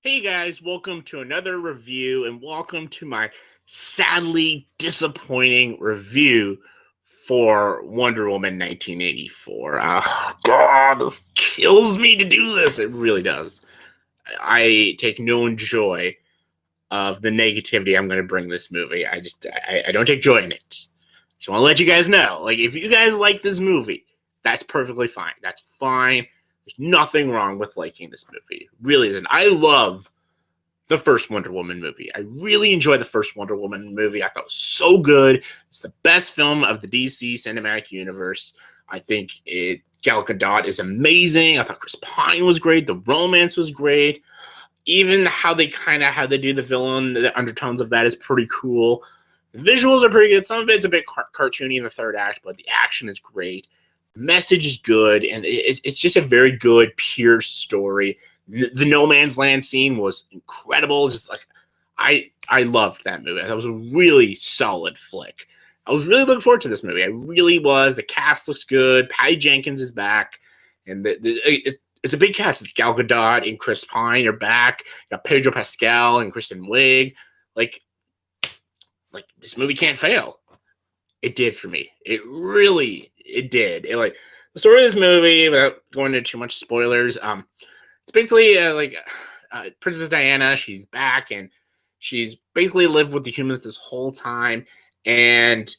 Hey guys, welcome to another review and welcome to my sadly disappointing review for Wonder Woman 1984. God, this kills me to do this. It really does. I take no joy of the negativity I'm going to bring this movie. I don't take joy in it. Just want to let you guys know, like, if you guys like this movie, that's perfectly fine. That's fine. There's nothing wrong with liking this movie. It really isn't. I love the first Wonder Woman movie. I really enjoyed the first Wonder Woman movie. I thought it was so good. It's the best film of the DC cinematic universe. I think Gal Gadot is amazing. I thought Chris Pine was great. The romance was great. Even how they do the villain, the undertones of that is pretty cool. The visuals are pretty good. Some of it's a bit cartoony in the third act, but the action is great. The message is good, and it's just a very good, pure story. The No Man's Land scene was incredible. Just like I loved that movie. That was a really solid flick. I was really looking forward to this movie. I really was. The cast looks good. Patty Jenkins is back, and it's a big cast. It's Gal Gadot and Chris Pine are back. You got Pedro Pascal and Kristen Wiig. Like this movie can't fail. It did for me. It did. The story of this movie, without going into too much spoilers, it's basically Princess Diana. She's back, and she's basically lived with the humans this whole time. And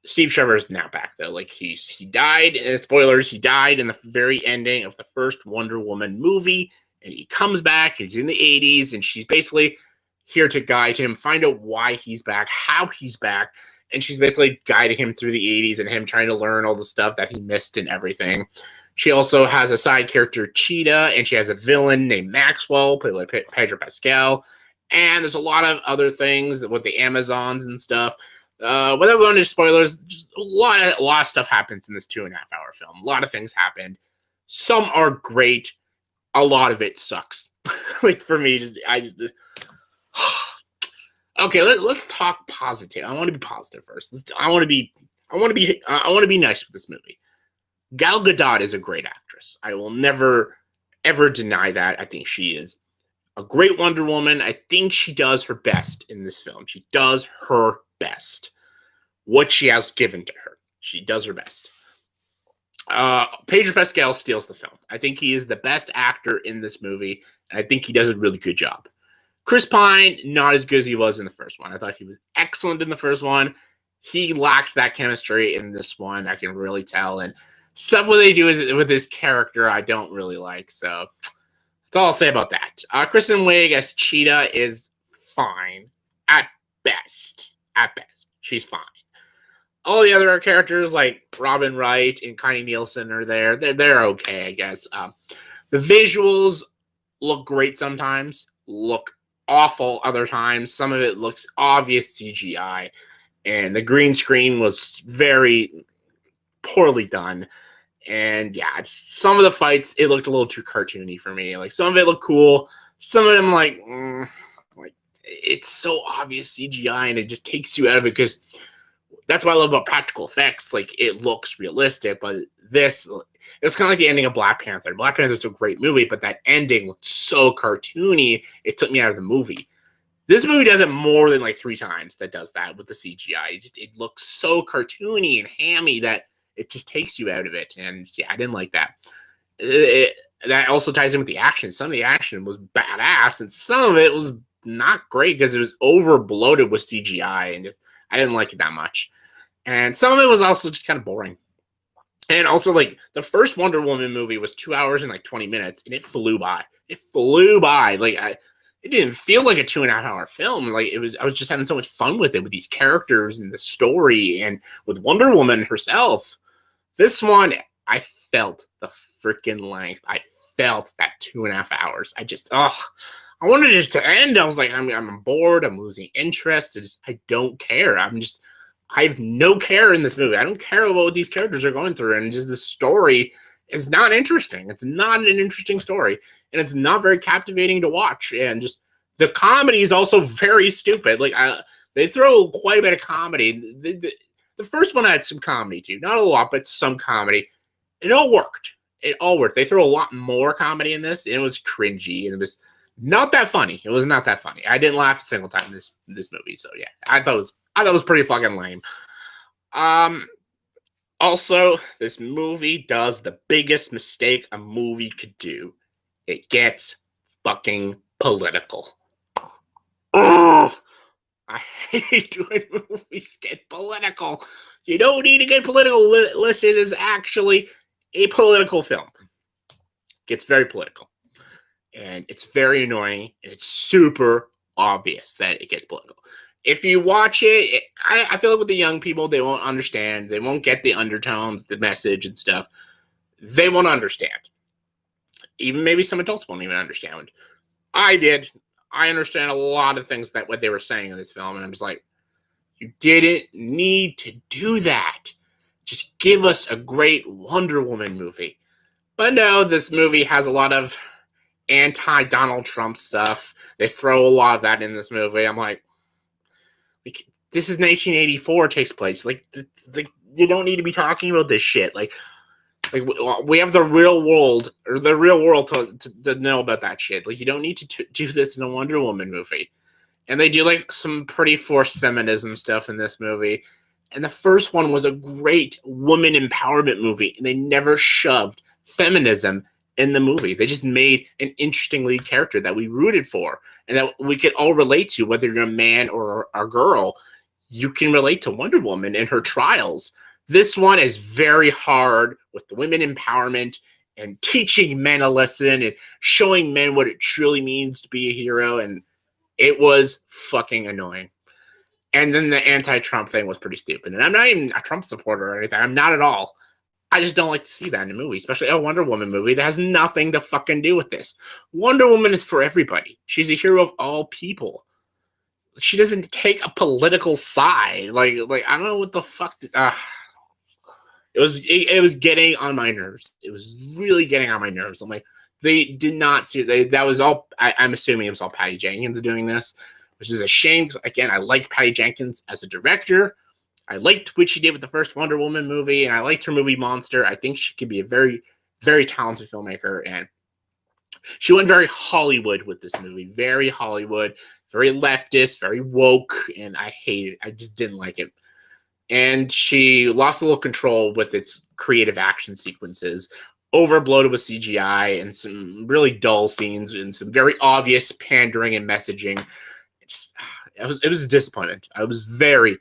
Steve Trevor is now back, though. Like, he died. Spoilers: he died in the very ending of the first Wonder Woman movie, and he comes back. He's in the 80s, and she's basically here to guide him, find out why he's back, how he's back. And she's basically guiding him through the 80s and him trying to learn all the stuff that he missed and everything. She also has a side character, Cheetah, and she has a villain named Maxwell, played by Pedro Pascal. And there's a lot of other things with the Amazons and stuff. Without going into spoilers, just a lot of stuff happens in this 2.5-hour film. A lot of things happen. Some are great. A lot of it sucks. Like, for me, okay, let's talk positive. I want to be positive first. I want to be nice with this movie. Gal Gadot is a great actress. I will never, ever deny that. I think she is a great Wonder Woman. I think she does her best in this film. She does her best. What she has given to her. She does her best. Pedro Pascal steals the film. I think he is the best actor in this movie, and I think he does a really good job. Chris Pine, not as good as he was in the first one. I thought he was excellent in the first one. He lacked that chemistry in this one. I can really tell. And stuff what they do with this character, I don't really like. So that's all I'll say about that. Kristen Wiig as Cheetah is fine at best. At best, she's fine. All the other characters like Robin Wright and Connie Nielsen are there. They're okay, I guess. The visuals look great sometimes. Look awful other times. Some of it looks obvious CGI, and the green screen was very poorly done. And yeah, some of the fights, it looked a little too cartoony for me. Like, some of it looked cool, some of them like it's so obvious CGI, and it just takes you out of it, because that's what I love about practical effects. Like, it looks realistic, but it's kind of like the ending of Black Panther. Black Panther is a great movie, but that ending looked so cartoony, it took me out of the movie. This movie does it more than like 3 times that does that with the CGI. It looks so cartoony and hammy that it just takes you out of it. And yeah, I didn't like that. That also ties in with the action. Some of the action was badass, and some of it was not great because it was over bloated with CGI, and just I didn't like it that much. And some of it was also just kind of boring. And also, like, the first Wonder Woman movie was 2 hours and like 20 minutes, and it flew by. It flew by. Like, it didn't feel like a 2.5-hour film. Like, I was just having so much fun with it, with these characters and the story, and with Wonder Woman herself. This one, I felt the freaking length. I felt that 2.5 hours. I wanted it to end. I was like, I'm bored. I'm losing interest. I don't care. I have no care in this movie. I don't care about what these characters are going through, and just the story is not interesting. It's not an interesting story, and it's not very captivating to watch. And just the comedy is also very stupid. Like, they throw quite a bit of comedy. The first one had some comedy too, not a lot, but some comedy. It all worked. They threw a lot more comedy in this, and it was cringy, and it was Not that funny. It was not that funny. I didn't laugh a single time in this movie. So yeah, I thought it was pretty fucking lame. Also, this movie does the biggest mistake a movie could do. It gets fucking political. Ugh. I hate when movies get political. You don't need to get political. Listen, it is actually a political film. It gets very political. And it's very annoying. And it's super obvious that it gets political. If you watch it, I feel like with the young people, they won't understand. They won't get the undertones, the message and stuff. They won't understand. Even maybe some adults won't even understand. I did. I understand a lot of things that what they were saying in this film, and I'm just like, you didn't need to do that. Just give us a great Wonder Woman movie. But no, this movie has a lot of anti-Donald Trump stuff. They throw a lot of that in this movie. I'm like, this is 1984 takes place. Like, you don't need to be talking about this shit. Like we have the real world to know about that shit. Like, you don't need to do this in a Wonder Woman movie. And they do like some pretty forced feminism stuff in this movie. And the first one was a great woman empowerment movie, and they never shoved feminism in the movie. They just made an interesting lead character that we rooted for and that we could all relate to, whether you're a man or a girl. You can relate to Wonder Woman and her trials. This one is very hard with the women empowerment and teaching men a lesson and showing men what it truly means to be a hero. And it was fucking annoying. And then the anti-Trump thing was pretty stupid. And I'm not even a Trump supporter or anything. I'm not at all. I just don't like to see that in a movie, especially a Wonder Woman movie that has nothing to fucking do with this. Wonder Woman is for everybody. She's a hero of all people. She doesn't take a political side. Like I don't know what the fuck. It was getting on my nerves. It was really getting on my nerves. I'm like, they did not see that was all. I'm assuming it was all Patty Jenkins doing this, which is a shame. Again, I like Patty Jenkins as a director. I liked what she did with the first Wonder Woman movie, and I liked her movie Monster. I think she could be a very, very talented filmmaker, and she went very Hollywood with this movie. Very Hollywood, very leftist, very woke, and I hated it. I just didn't like it. And she lost a little control with its creative action sequences, overbloated with CGI and some really dull scenes and some very obvious pandering and messaging. It was disappointing. I was very,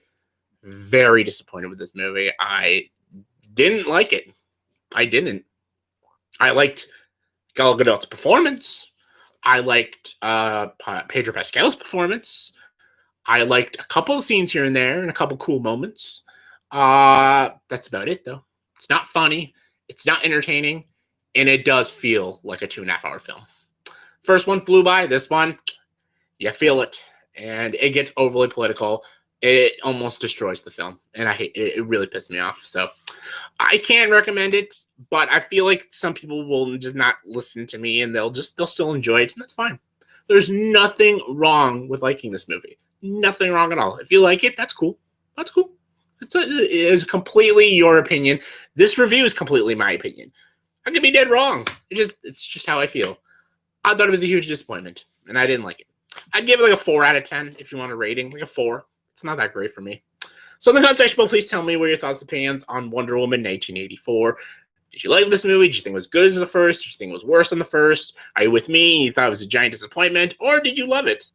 very disappointed with this movie. I didn't like it. I didn't. I liked Gal Gadot's performance. I liked Pedro Pascal's performance. I liked a couple of scenes here and there and a couple cool moments. That's about it, though. It's not funny. It's not entertaining. And it does feel like a 2.5-hour film. First one flew by. This one, you feel it. And it gets overly political. It almost destroys the film. And I hate it. It really pissed me off. So I can't recommend it. But I feel like some people will just not listen to me. And they'll still enjoy it. And that's fine. There's nothing wrong with liking this movie. Nothing wrong at all. If you like it, that's cool. That's cool. It is completely your opinion. This review is completely my opinion. I could be dead wrong. It's just how I feel. I thought it was a huge disappointment, and I didn't like it. I'd give it like a 4 out of 10 if you want a rating. Like a 4. It's not that great for me. So in the comment section below, please tell me what your thoughts and opinions on Wonder Woman 1984. Did you like this movie? Did you think it was good as the first? Did you think it was worse than the first? Are you with me and you thought it was a giant disappointment? Or did you love it?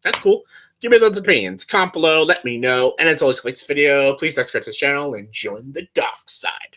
That's cool. Give me those opinions. Comment below. Let me know. And as always, like this video, please subscribe to this channel and join the dark side.